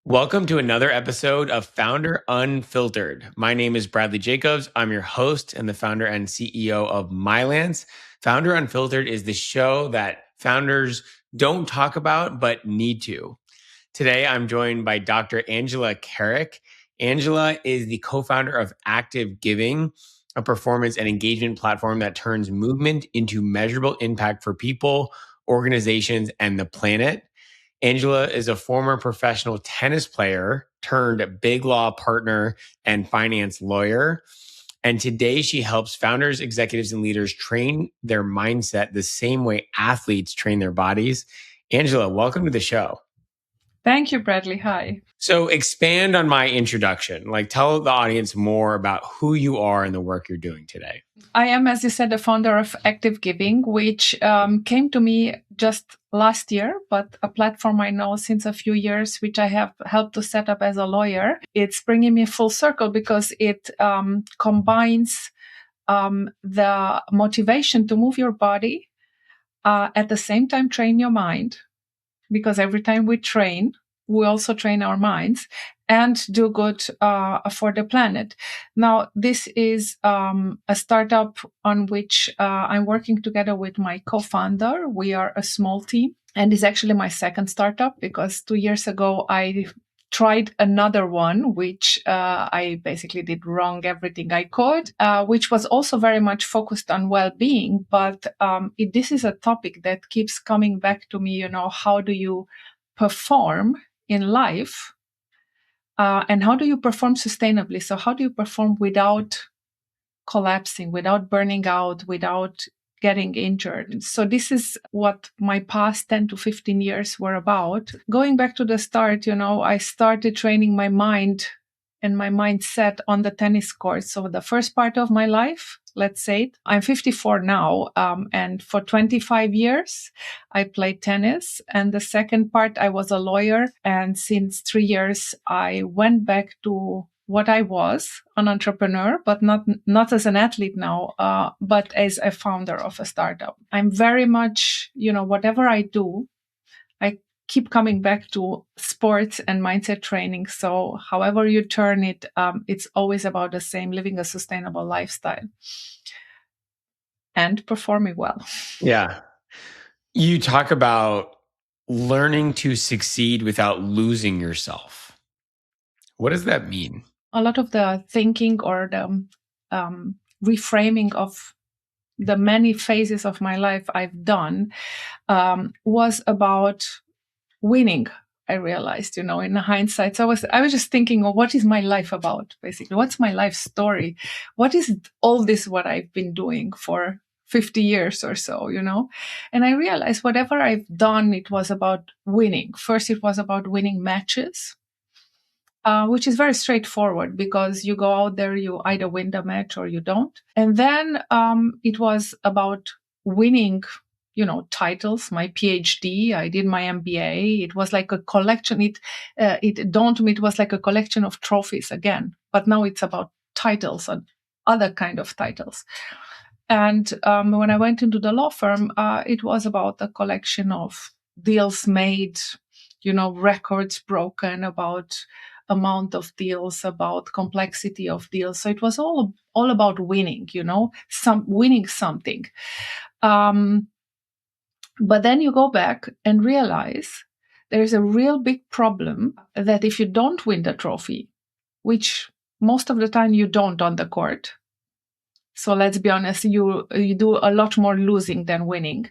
Welcome to another episode of Founder Unfiltered. My name is Bradley Jacobs. I'm your host and the founder and CEO of Mylance. Founder Unfiltered is the show that founders don't talk about but need to. Today, I'm joined by Dr. Angela Kerek. Angela is the co-founder of Active Giving, a performance and engagement platform that turns movement into measurable impact for people, organizations, and the planet. Angela is a former professional tennis player turned big law partner and finance lawyer. And today she helps founders, executives, and leaders train their mindset the same way athletes train their bodies. Angela, welcome to the show. Thank you, Bradley. Hi. So expand on my introduction. Tell the audience more about who you are and the work you're doing today. I am, as you said, the founder of Active Giving, which came to me just last year, but a platform I know since a few years, which I have helped to set up as a lawyer. It's bringing me full circle because it combines the motivation to move your body, at the same time train your mind, because every time we train, we also train our minds and do good for the planet. Now, this is a startup on which I'm working together with my co-founder. We are a small team, and it's actually my second startup because 2 years ago I tried another one, which I basically did wrong everything I could, which was also very much focused on well-being. But this is a topic that keeps coming back to me. How do you perform in life, and how do you perform sustainably? So how do you perform without collapsing, without burning out, without getting injured? So this is what my past 10 to 15 years were about. Going back to the start, I started training my mind and my mindset on the tennis court. So the first part of my life, let's say, I'm 54 now, and for 25 years, I played tennis. And the second part, I was a lawyer. And since 3 years, I went back to what I was, an entrepreneur, but not as an athlete now, but as a founder of a startup. I'm very much, whatever I do, I keep coming back to sports and mindset training. So however you turn it, it's always about the same, living a sustainable lifestyle and performing well. Yeah. You talk about learning to succeed without losing yourself. What does that mean? A lot of the thinking or the reframing of the many phases of my life I've done was about winning. I realized, in hindsight. So I was just thinking, what is my life about? Basically, what's my life story? What is all this? What I've been doing for 50 years or so, And I realized whatever I've done, it was about winning. First, it was about winning matches, which is very straightforward because you go out there, you either win the match or you don't. And then it was about winning, titles, my PhD, I did my MBA. It was like a collection. It dawned on me, it was like a collection of trophies again, but now it's about titles and other kind of titles. And when I went into the law firm, it was about a collection of deals made, records broken, about amount of deals, about complexity of deals. So it was all about winning, winning something. But then you go back and realize there's a real big problem that if you don't win the trophy, which most of the time you don't on the court. So let's be honest, you do a lot more losing than winning.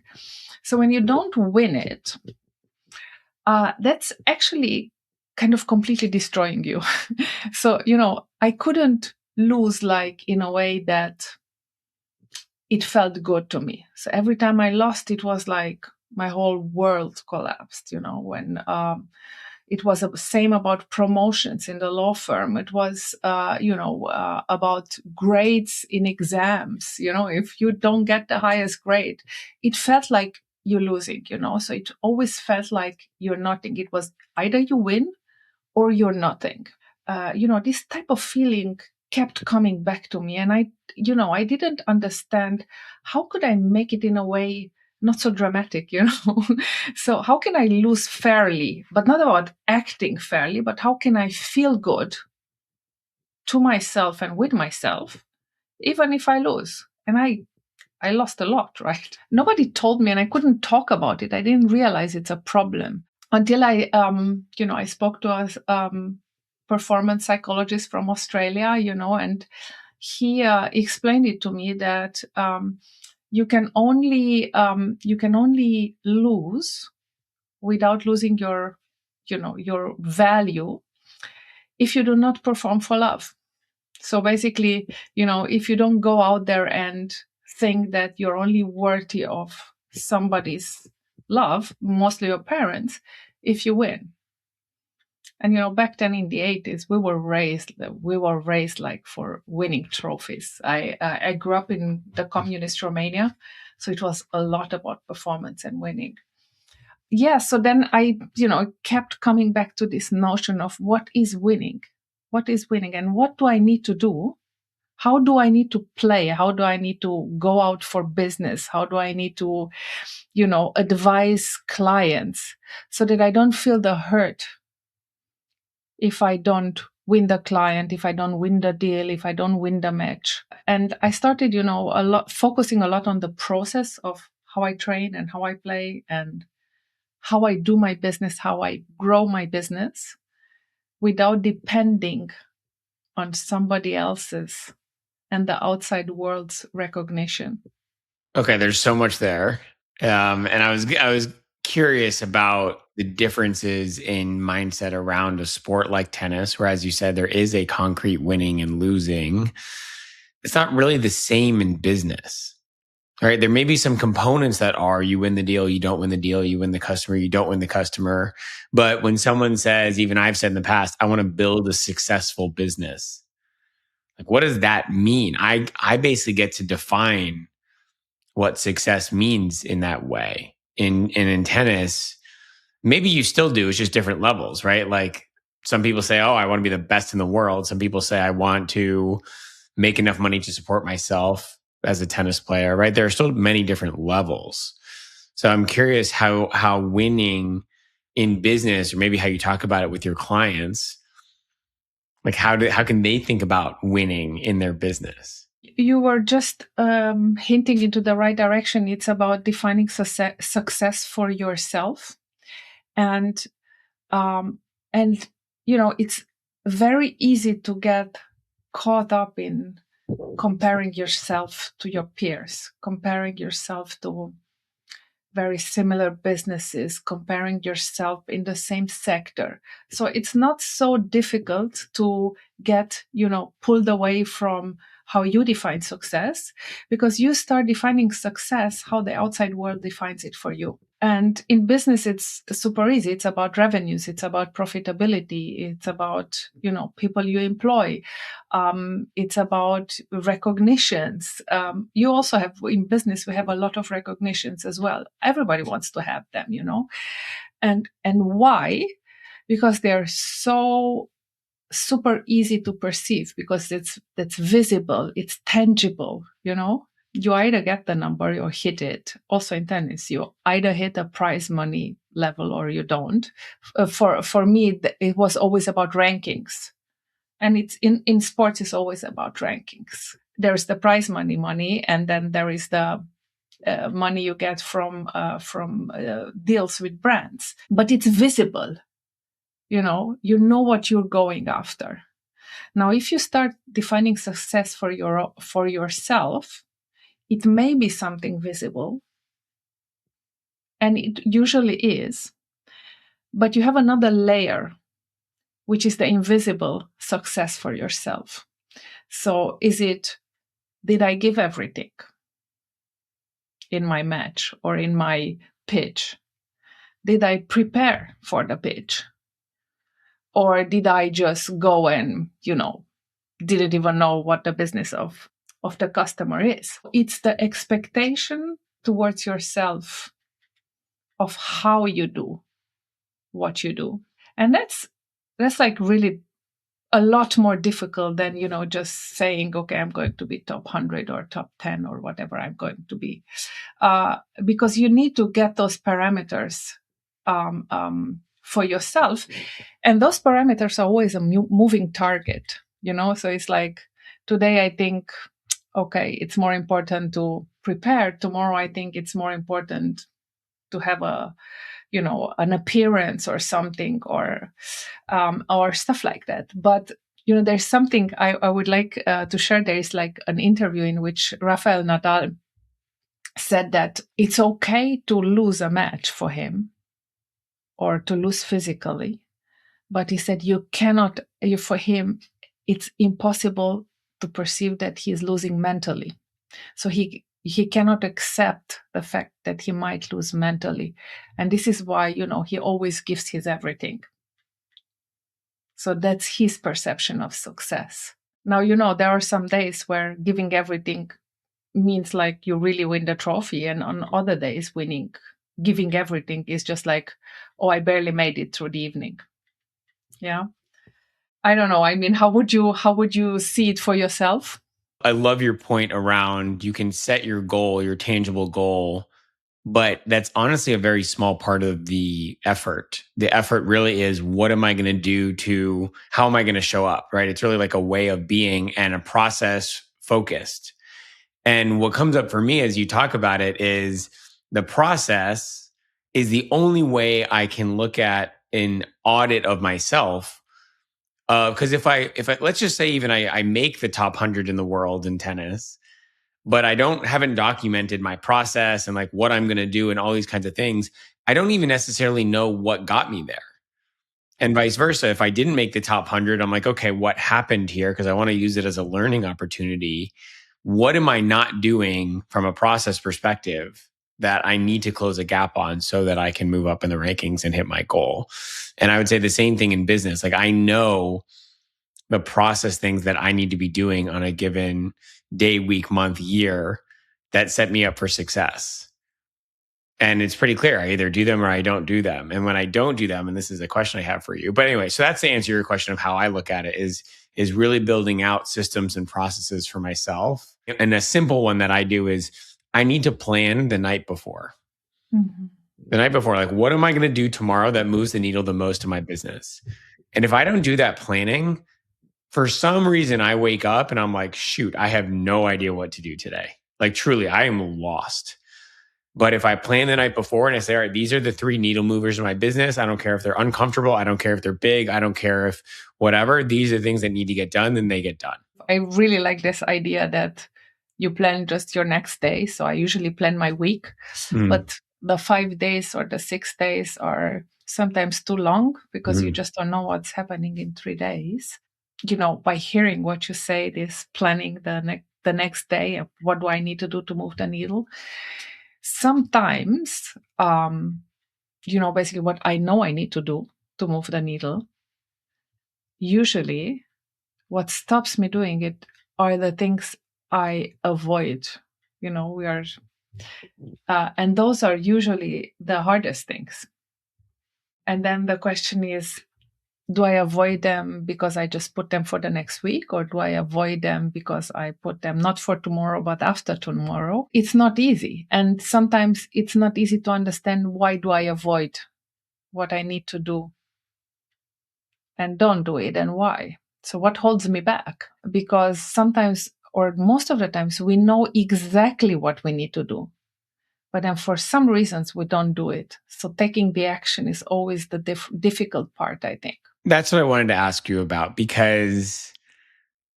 So when you don't win it, that's actually kind of completely destroying you. So, I couldn't lose in a way that it felt good to me. So every time I lost, it was like my whole world collapsed, when it was the same about promotions in the law firm. It was, about grades in exams. If you don't get the highest grade, it felt like you're losing, so it always felt like you're nothing. It was either you win or you're nothing. This type of feeling kept coming back to me. And I didn't understand how could I make it in a way not so dramatic, So how can I lose fairly, but not about acting fairly, but how can I feel good to myself and with myself, even if I lose? And I lost a lot, right? Nobody told me, and I couldn't talk about it. I didn't realize it's a problem until I spoke to a performance psychologist from Australia, and he explained it to me that you can only lose without losing your value if you do not perform for love. So basically, if you don't go out there and think that you're only worthy of somebody's love, mostly your parents, if you win. And back then in the 80s, we were raised like for winning trophies. I grew up in the communist Romania, so it was a lot about performance and winning. Yeah, so then I kept coming back to this notion of what is winning, and what do I need to do, how do I need to play, how do I need to go out for business, how do I need to advise clients so that I don't feel the hurt if I don't win the client, if I don't win the deal, if I don't win the match. And I started focusing a lot on the process of how I train and how I play and how I do my business, how I grow my business without depending on somebody else's and the outside world's recognition. Okay, there's so much there. And I was curious about the differences in mindset around a sport like tennis, where, as you said, there is a concrete winning and losing. It's not really the same in business, right? There may be some components that are you win the deal, you don't win the deal, you win the customer, you don't win the customer. But when someone says, even I've said in the past, I want to build a successful business, like, what does that mean? I basically get to define what success means in that way. In tennis, maybe you still do, it's just different levels, right? Like, some people say, oh, I want to be the best in the world. Some people say, I want to make enough money to support myself as a tennis player, right? There are still many different levels. So I'm curious how winning in business, or maybe how you talk about it with your clients, like how can they think about winning in their business? You were just hinting into the right direction. It's about defining success for yourself, and it's very easy to get caught up in comparing yourself to your peers, comparing yourself to very similar businesses, comparing yourself in the same sector. So it's not so difficult to get, pulled away from how you define success, because you start defining success how the outside world defines it for you. And in business, it's super easy. It's about revenues. It's about profitability. It's about, people you employ. It's about recognitions. You also have, in business, we have a lot of recognitions as well. Everybody wants to have them, And why? Because they're so super easy to perceive, because that's visible, it's tangible, You either get the number or hit it. Also in tennis, you either hit a prize money level or you don't. For me, it was always about rankings. And it's in sports, it's always about rankings. There's the prize money, and then there is the money you get from deals with brands. But it's visible. You know what you're going after. Now, if you start defining success for yourself, it may be something visible, and it usually is, but you have another layer, which is the invisible success for yourself. So did I give everything in my match or in my pitch? Did I prepare for the pitch? Or did I just go and, didn't even know what the business of the customer is? It's the expectation towards yourself of how you do what you do. And that's like really a lot more difficult than, just saying, okay, I'm going to be top 100 or top 10 or whatever I'm going to be. Because you need to get those parameters for yourself. And those parameters are always a moving target, So it's like today I think, okay, it's more important to prepare. Tomorrow I think it's more important to have an appearance or something, or stuff like that. But there's something I would like to share. There is like an interview in which Rafael Nadal said that it's okay to lose a match for him or to lose physically, but he said for him it's impossible to perceive that he's losing mentally. So he cannot accept the fact that he might lose mentally, and this is why he always gives his everything. So that's his perception of success. Now, there are some days where giving everything means like you really win the trophy, and on other days giving everything is just like, oh, I barely made it through the evening. Yeah. I don't know. I mean, how would you see it for yourself? I love your point around you can set your goal, your tangible goal, but that's honestly a very small part of the effort. The effort really is, what am I going to do how am I going to show up, right? It's really like a way of being and a process focused. And what comes up for me as you talk about it is the process is the only way I can look at an audit of myself. Because if I let's just say even I make the top 100 in the world in tennis, but I haven't documented my process and like what I'm going to do and all these kinds of things, I don't even necessarily know what got me there. And vice versa. If I didn't make the top 100, I'm like, okay, what happened here? Because I want to use it as a learning opportunity. What am I not doing from a process perspective that I need to close a gap on so that I can move up in the rankings and hit my goal? And I would say the same thing in business. Like, I know the process things that I need to be doing on a given day, week, month, year that set me up for success. And it's pretty clear. I either do them or I don't do them. And when I don't do them, and this is a question I have for you, but anyway, so that's the answer to your question of how I look at it is really building out systems and processes for myself. And a simple one that I do is I need to plan the night before. Mm-hmm. The night before, like, what am I going to do tomorrow that moves the needle the most in my business? And if I don't do that planning, for some reason, I wake up and I'm like, shoot, I have no idea what to do today. Like, truly, I am lost. But if I plan the night before and I say, all right, these are the 3 needle movers in my business. I don't care if they're uncomfortable. I don't care if they're big. I don't care if whatever. These are things that need to get done, then they get done. I really like this idea that you plan just your next day. So I usually plan my week, but the 5 days or the 6 days are sometimes too long because you just don't know what's happening in 3 days. By hearing what you say, this planning the next day, what do I need to do to move the needle? Sometimes, basically what I know I need to do to move the needle, usually what stops me doing it are the things I avoid. And those are usually the hardest things. And then the question is, do I avoid them because I just put them for the next week, or do I avoid them because I put them not for tomorrow, but after tomorrow? It's not easy. And sometimes it's not easy to understand, why do I avoid what I need to do and don't do it, and why? So what holds me back? Because sometimes, or most of the times, we know exactly what we need to do, but then for some reasons we don't do it. So taking the action is always the difficult part, I think. That's what I wanted to ask you about, because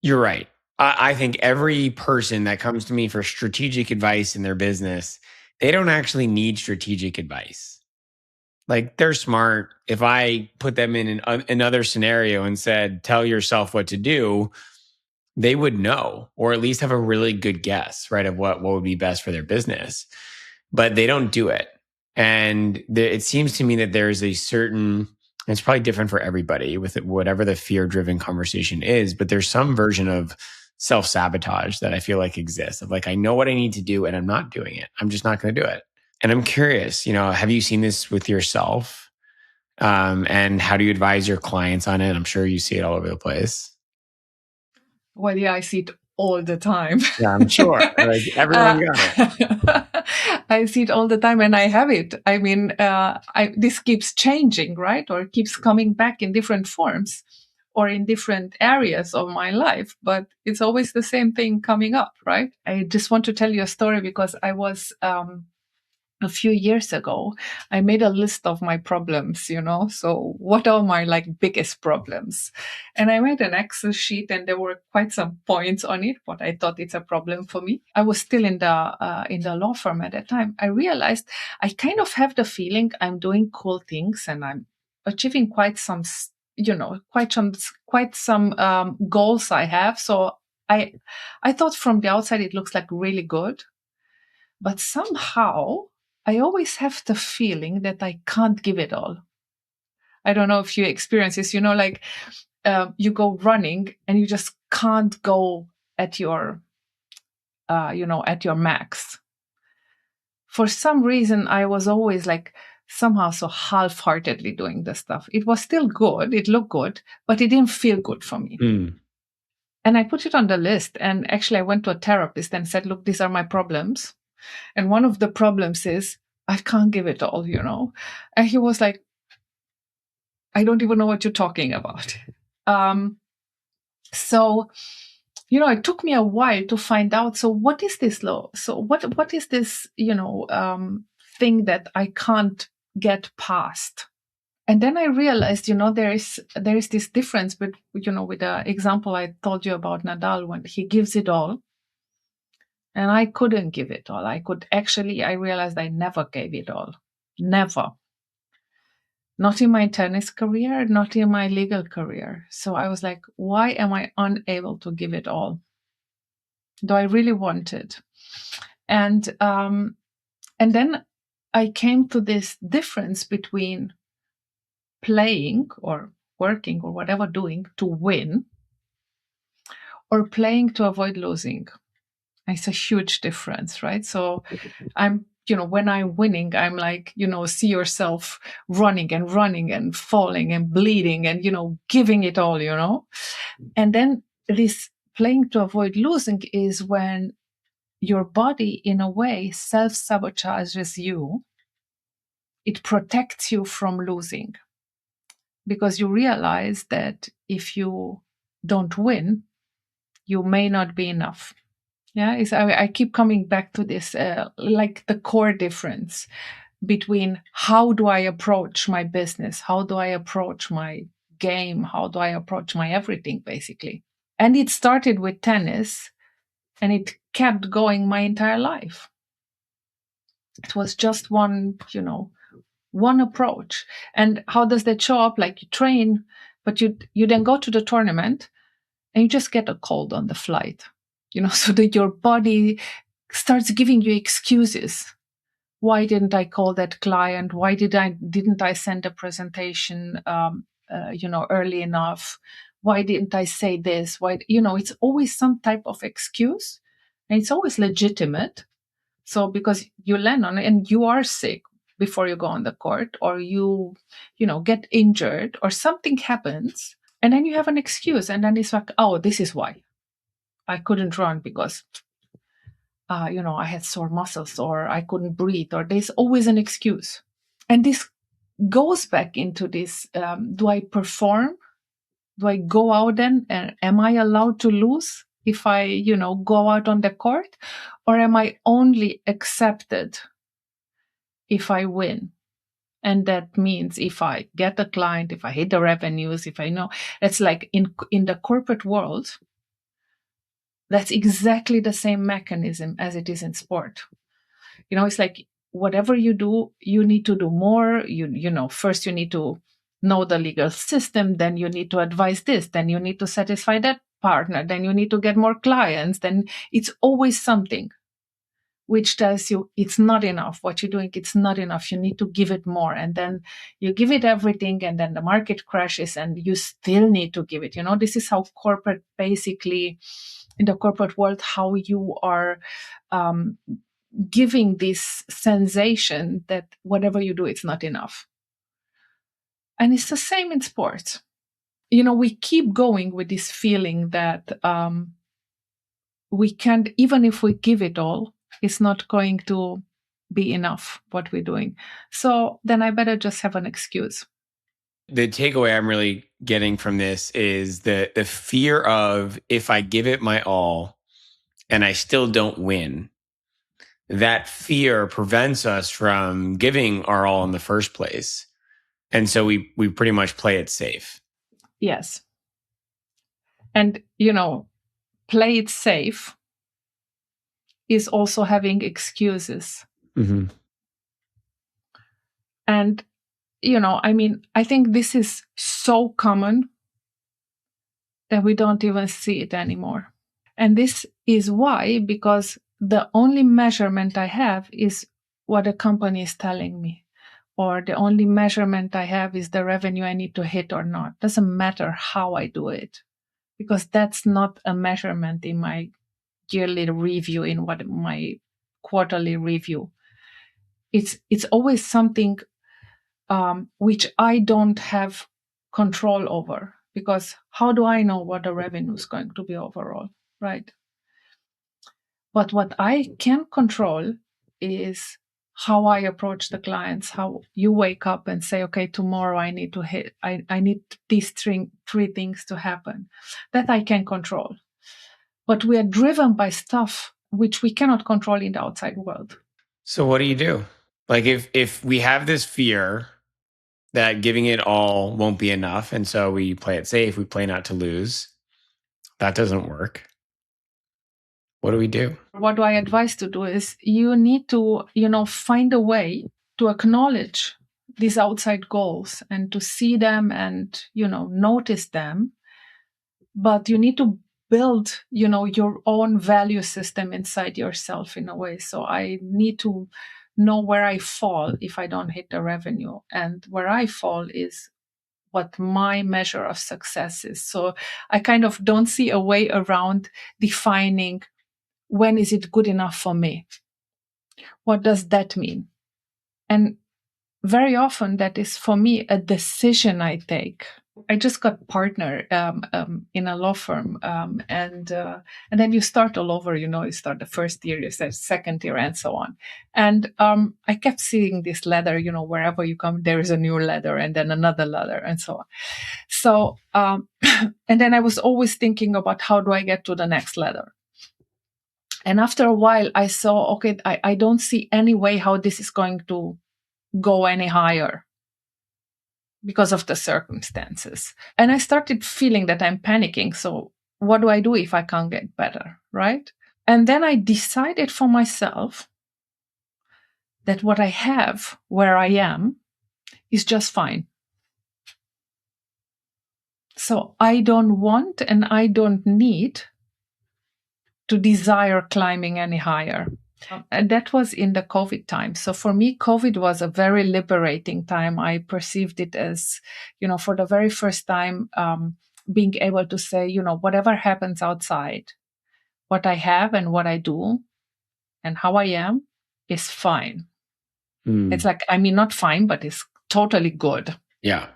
you're right. I think every person that comes to me for strategic advice in their business, they don't actually need strategic advice. Like, they're smart. If I put them in another scenario and said, tell yourself what to do, they would know, or at least have a really good guess, right, of what would be best for their business. But they don't do it. And it seems to me that there's a certain, it's probably different for everybody with whatever the fear-driven conversation is, but there's some version of self-sabotage that I feel like exists, of like, I know what I need to do and I'm not doing it. I'm just not going to do it. And I'm curious, have you seen this with yourself? And how do you advise your clients on it? I'm sure you see it all over the place. Well, yeah, I see it all the time. Yeah, I'm sure. Like everyone got it. I see it all the time, and I have it. I mean, this keeps changing, right? Or keeps coming back in different forms or in different areas of my life, but it's always the same thing coming up, right? I just want to tell you a story because I was a few years ago, I made a list of my problems, So what are my biggest problems? And I made an Excel sheet and there were quite some points on it, but I thought it's a problem for me. I was still in the law firm at that time. I realized I kind of have the feeling I'm doing cool things and I'm achieving quite some, quite some goals I have. So I thought from the outside it looks like really good, but somehow I always have the feeling that I can't give it all. I don't know if you experience this, you go running and you just can't go at your, at your max. For some reason, I was always somehow so half-heartedly doing the stuff. It was still good, it looked good, but it didn't feel good for me. And I put it on the list. And actually, I went to a therapist and said, look, these are my problems. And one of the problems is I can't give it all, And he was like, I don't even know what you're talking about. So, it took me a while to find out. So what is this law? So what is this, thing that I can't get past? And then I realized, there is this difference, but with the example I told you about Nadal, when he gives it all, and I couldn't give it all. I realized I never gave it all. Never. Not in my tennis career, not in my legal career. So I was like, why am I unable to give it all? Do I really want it? And then I came to this difference between playing or working or whatever doing to win or playing to avoid losing. It's a huge difference, right? So when I'm winning, I'm like, see yourself running and falling and bleeding and, giving it all, And then this playing to avoid losing is when your body, in a way, self-sabotages you. It protects you from losing because you realize that if you don't win, you may not be enough. Yeah, I keep coming back to this, the core difference between how do I approach my business, how do I approach my game, how do I approach my everything, basically. And it started with tennis, and it kept going my entire life. It was just one approach. And how does that show up? Like you train, but you then go to the tournament, and you just get a cold on the flight. So that your body starts giving you excuses. Why didn't I call that client? Why didn't I send a presentation, early enough? Why didn't I say this? Why, it's always some type of excuse, and it's always legitimate. So because you land on it and you are sick before you go on the court, or you get injured or something happens, and then you have an excuse, and then it's like, oh, this is why I couldn't run because I had sore muscles or I couldn't breathe, or there's always an excuse. And this goes back into this, do I perform? Do I go out then? And am I allowed to lose if I, go out on the court? Or am I only accepted if I win? And that means if I get a client, if I hit the revenues, if I know, it's like in the corporate world, that's exactly the same mechanism as it is in sport. It's like whatever you do, you need to do more. First you need to know the legal system, then you need to advise this, then you need to satisfy that partner, then you need to get more clients. Then it's always something which tells you it's not enough. What you're doing, it's not enough. You need to give it more. And then you give it everything, and then the market crashes and you still need to give it. This is how corporate, basically, in the corporate world, how you are giving this sensation that whatever you do, it's not enough. And it's the same in sports. We keep going with this feeling that we can't, even if we give it all, it's not going to be enough what we're doing. So then I better just have an excuse. The takeaway I'm really getting from this is the fear of, if I give it my all and I still don't win, that fear prevents us from giving our all in the first place. And so we pretty much play it safe. Yes. And, play it safe is also having excuses. Mm-hmm. And, I think this is so common that we don't even see it anymore. And this is why, because the only measurement I have is what a company is telling me, or the only measurement I have is the revenue I need to hit or not. Doesn't matter how I do it, because that's not a measurement in my yearly review, in what my quarterly review. It's always something which I don't have control over, because how do I know what the revenue is going to be overall, right? But what I can control is how I approach the clients, how you wake up and say, okay, tomorrow I need to hit, I need these three things to happen. That I can control. But we are driven by stuff which we cannot control in the outside world. So what do you do? Like, if we have this fear that giving it all won't be enough, and so we play it safe, we play not to lose, that doesn't work. What do we do? What do I advise to do is you need to, find a way to acknowledge these outside goals and to see them and, notice them. But you need to build, your own value system inside yourself in a way. So I need to know where I fall if I don't hit the revenue. And where I fall is what my measure of success is. So I kind of don't see a way around defining when is it good enough for me? What does that mean? And very often that is for me a decision I take. I just got partner in a law firm, and then you start all over. You start the first year, you start second year, and so on. And I kept seeing this ladder. Wherever you come, there is a new ladder, and then another ladder, and so on. So, and then I was always thinking about how do I get to the next ladder. And after a while, I saw, okay, I don't see any way how this is going to go any higher because of the circumstances. And I started feeling that I'm panicking. So what do I do if I can't get better, right? And then I decided for myself that what I have where I am is just fine. So I don't want and I don't need to desire climbing any higher. And that was in the COVID time. So for me, COVID was a very liberating time. I perceived it as, for the very first time, being able to say, whatever happens outside, what I have and what I do and how I am is fine. It's like, not fine, but it's totally good. Yeah.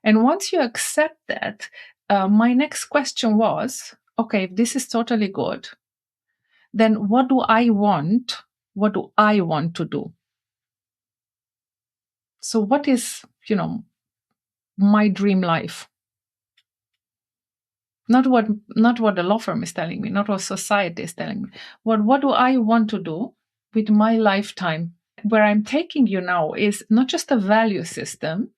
And once you accept that, my next question was, okay, if this is totally good, then what do I want? What do I want to do? So what is, my dream life? Not what the law firm is telling me, not what society is telling me. What do I want to do with my lifetime? Where I'm taking you now is not just a value system,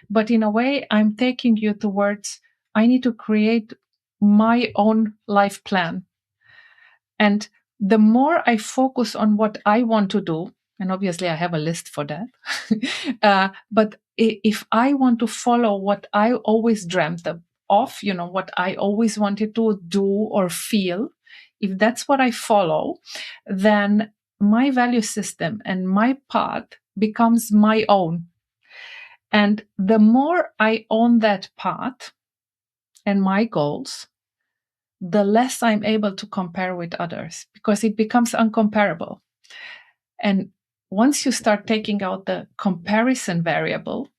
but in a way I'm taking you towards, I need to create my own life plan. And the more I focus on what I want to do, and obviously I have a list for that, but if I want to follow what I always dreamt of, what I always wanted to do or feel, if that's what I follow, then my value system and my path becomes my own. And the more I own that path and my goals, the less I'm able to compare with others, because it becomes uncomparable. And once you start taking out the comparison variable,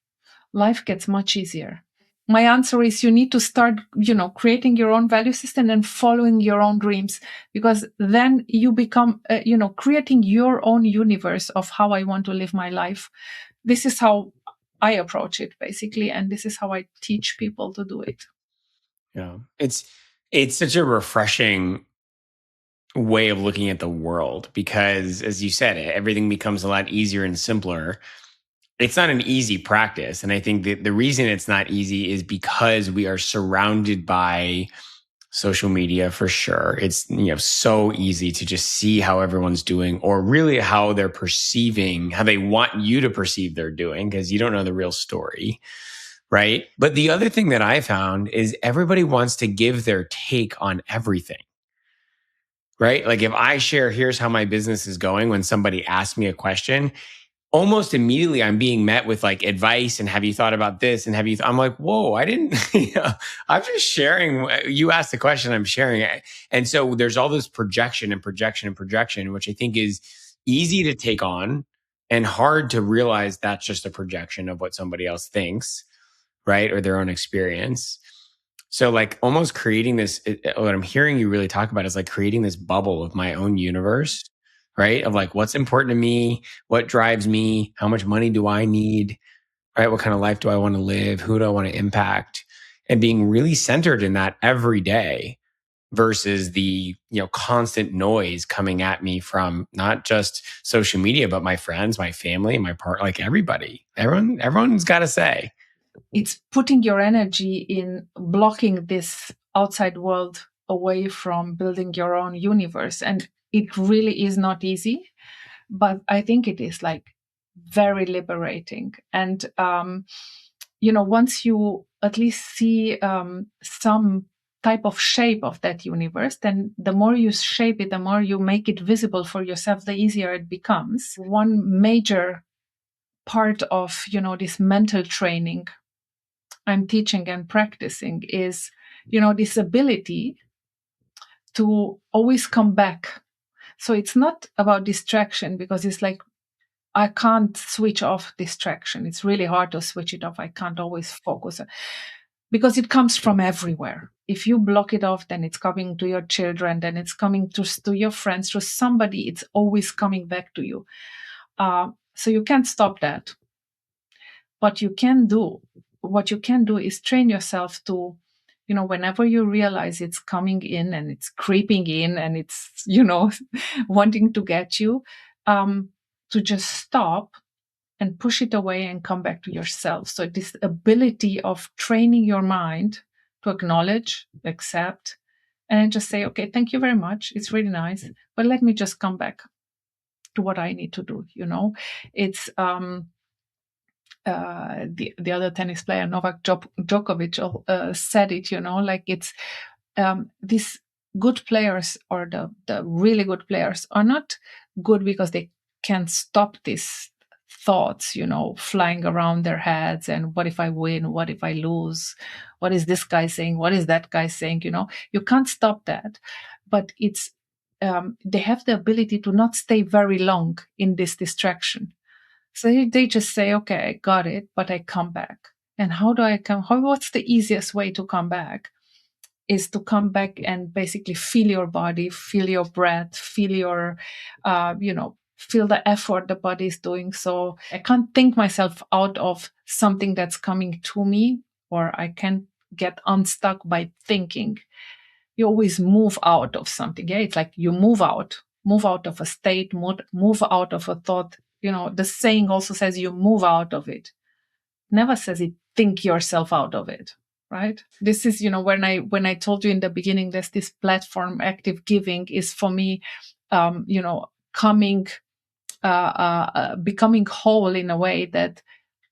life gets much easier. My answer is you need to start, creating your own value system and following your own dreams, because then you become, creating your own universe of how I want to live my life. This is how I approach it basically. And this is how I teach people to do it. Yeah. It's such a refreshing way of looking at the world because, as you said, everything becomes a lot easier and simpler. It's not an easy practice. And I think that the reason it's not easy is because we are surrounded by social media for sure. It's, so easy to just see how everyone's doing or really how they're perceiving, how they want you to perceive they're doing because you don't know the real story. Right. But the other thing that I found is everybody wants to give their take on everything. Right. Like if I share, here's how my business is going, when somebody asks me a question, almost immediately I'm being met with like advice and have you thought about this and I'm like, whoa, I didn't, I'm just sharing. You asked the question, I'm sharing it. And so there's all this projection and projection and projection, which I think is easy to take on and hard to realize that's just a projection of what somebody else thinks, right? Or their own experience. So like almost creating this, what I'm hearing you really talk about is like creating this bubble of my own universe, right? Of like what's important to me, what drives me, how much money do I need, right? What kind of life do I want to live? Who do I want to impact? And being really centered in that every day versus the, constant noise coming at me from not just social media, but my friends, my family, my part, like everyone's got to say. It's putting your energy in blocking this outside world away from building your own universe. And it really is not easy, but I think it is like very liberating. And, once you at least see some type of shape of that universe, then the more you shape it, the more you make it visible for yourself, the easier it becomes. One major part of, this mental training I'm teaching and practicing is, this ability to always come back. So it's not about distraction, because it's like, I can't switch off distraction. It's really hard to switch it off. I can't always focus because it comes from everywhere. If you block it off, then it's coming to your children, then it's coming to your friends, to somebody. It's always coming back to you. So you can't stop that. What you can do, is train yourself to, whenever you realize it's coming in and it's creeping in and it's, wanting to get you, to just stop and push it away and come back to yourself. So this ability of training your mind to acknowledge, accept, and then just say, okay, thank you very much. It's really nice, but let me just come back to what I need to do. It's, the other tennis player Novak Djokovic said it. Like it's, these good players, or the really good players, are not good because they can't stop these thoughts, flying around their heads. And what if I win? What if I lose? What is this guy saying? What is that guy saying? You can't stop that, but it's, they have the ability to not stay very long in this distraction. So they just say, okay, I got it, but I come back. And how do I come? What's the easiest way to come back? Is to come back and basically feel your body, feel your breath, feel your, feel the effort the body is doing. So I can't think myself out of something that's coming to me, or I can't get unstuck by thinking. You always move out of something. Yeah, it's like you move out of a state, move out of a thought. The saying also says you move out of it. Never says it think yourself out of it, right? This is, when I told you in the beginning, there's this platform, active giving, is for me, coming, becoming whole in a way that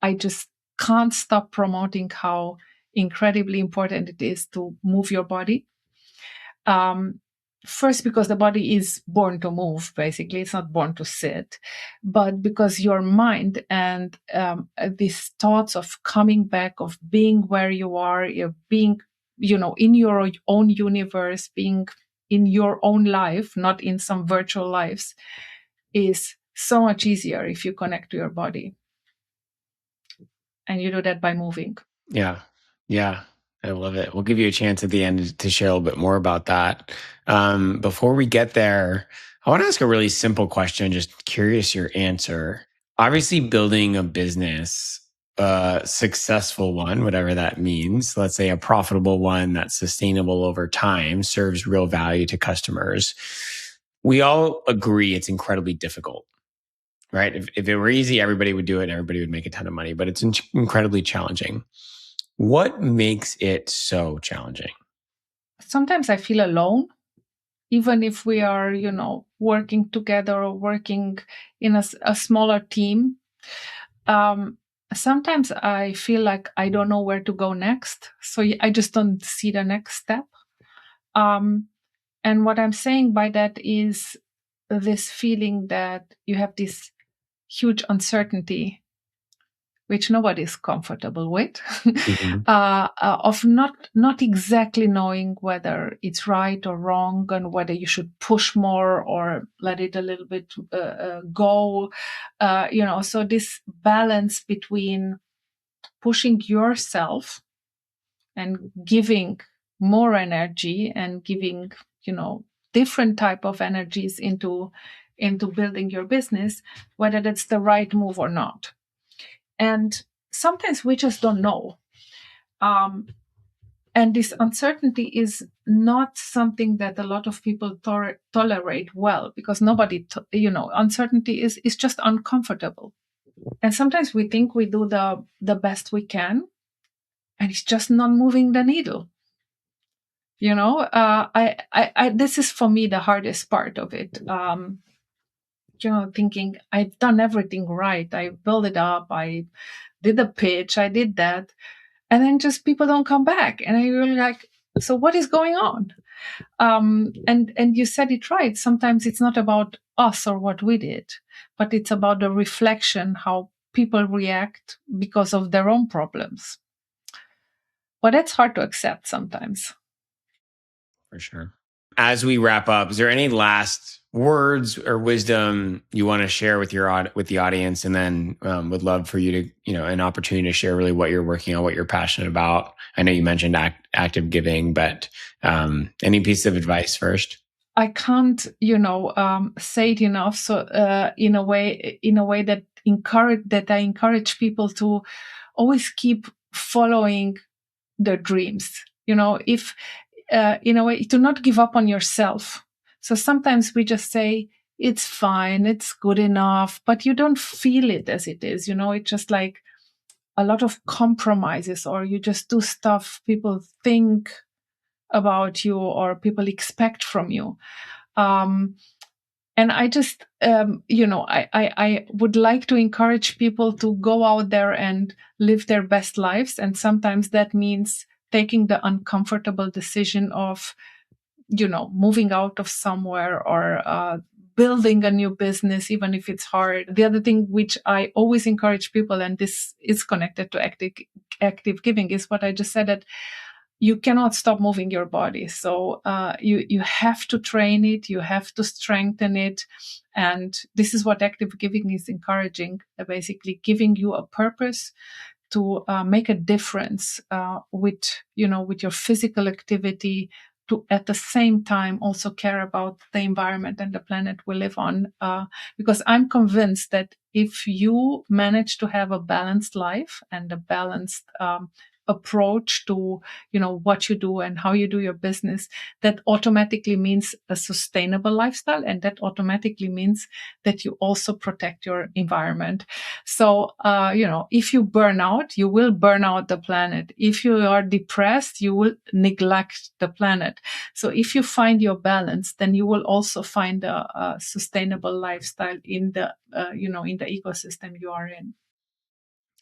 I just can't stop promoting how incredibly important it is to move your body. First, because the body is born to move, basically, it's not born to sit, but because your mind and these thoughts of coming back, of being where you are, being, in your own universe, being in your own life, not in some virtual lives, is so much easier if you connect to your body. And you do that by moving. Yeah. Yeah. I love it. We'll give you a chance at the end to share a little bit more about that. Before we get there, I want to ask a really simple question, just curious your answer. Obviously, building a business, a successful one, whatever that means, let's say a profitable one that's sustainable over time, serves real value to customers. We all agree it's incredibly difficult, right? If it were easy, everybody would do it and everybody would make a ton of money, but it's incredibly challenging. What makes it so challenging? Sometimes I feel alone, even if we are, working together or working in a smaller team. Um, Sometimes I feel like I don't know where to go next. So I just don't see the next step. Um, and what I'm saying by that is this feeling that you have this huge uncertainty, which nobody is comfortable with, Mm-hmm. of not exactly knowing whether it's right or wrong, and whether you should push more or let it a little bit go. So this balance between pushing yourself and giving more energy and giving, different type of energies into building your business, whether that's the right move or not. And sometimes we just don't know. Um, and this uncertainty is not something that a lot of people tolerate well, because nobody, uncertainty is just uncomfortable. And sometimes we think we do the best we can, and it's just not moving the needle. This is for me the hardest part of it. Thinking I've done everything right. I built it up. I did the pitch. I did that. And then just people don't come back. And I really like, so what is going on? And you said it right. Sometimes it's not about us or what we did, but it's about the reflection, how people react because of their own problems. But that's hard to accept sometimes. For sure. As we wrap up, is there any last words or wisdom you want to share with with the audience? And then would love for you to, an opportunity to share really what you're working on, what you're passionate about. I know you mentioned active giving, but any piece of advice first? I can't, say it enough. So, in a way that I encourage people to always keep following their dreams. If in a way, to not give up on yourself. So sometimes we just say it's fine, it's good enough, but you don't feel it as it is. It's just like a lot of compromises, or you just do stuff people think about you or people expect from you. Um, and I just, I would like to encourage people to go out there and live their best lives. And sometimes that means taking the uncomfortable decision of, moving out of somewhere, or building a new business, even if it's hard. The other thing which I always encourage people, and this is connected to active giving, is what I just said, that you cannot stop moving your body. So you have to train it, you have to strengthen it. And this is what active giving is encouraging, basically giving you a purpose to make a difference with your physical activity, to at the same time also care about the environment and the planet we live on. Because I'm convinced that if you manage to have a balanced life and a balanced approach to what you do and how you do your business, that automatically means a sustainable lifestyle, and that automatically means that you also protect your environment. So if you burn out, you will burn out the planet. If you are depressed, you will neglect the planet. So if you find your balance, then you will also find a sustainable lifestyle in the in the ecosystem you are in.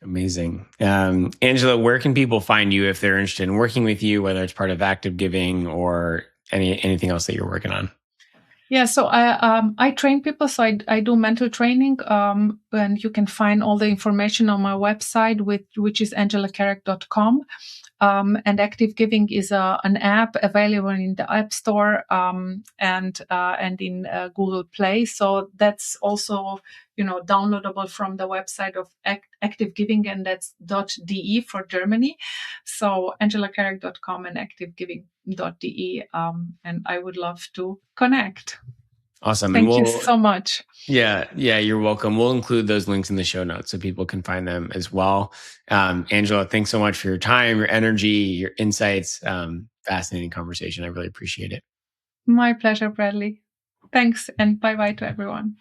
Amazing. Angela, where can people find you if they're interested in working with you, whether it's part of active giving or anything else that you're working on? Yeah, so I train people. So I do mental training, and you can find all the information on my website, which is angelakerek.com. And Active Giving is an app available in the App Store and in Google Play. So that's also downloadable from the website of Active Giving, and that's .de for Germany. So angelakerek.com and activegiving.de, and I would love to connect. Awesome. And Thank you so much. Yeah, you're welcome. We'll include those links in the show notes so people can find them as well. Angela, thanks so much for your time, your energy, your insights. Fascinating conversation. I really appreciate it. My pleasure, Bradley. Thanks, and bye-bye to everyone.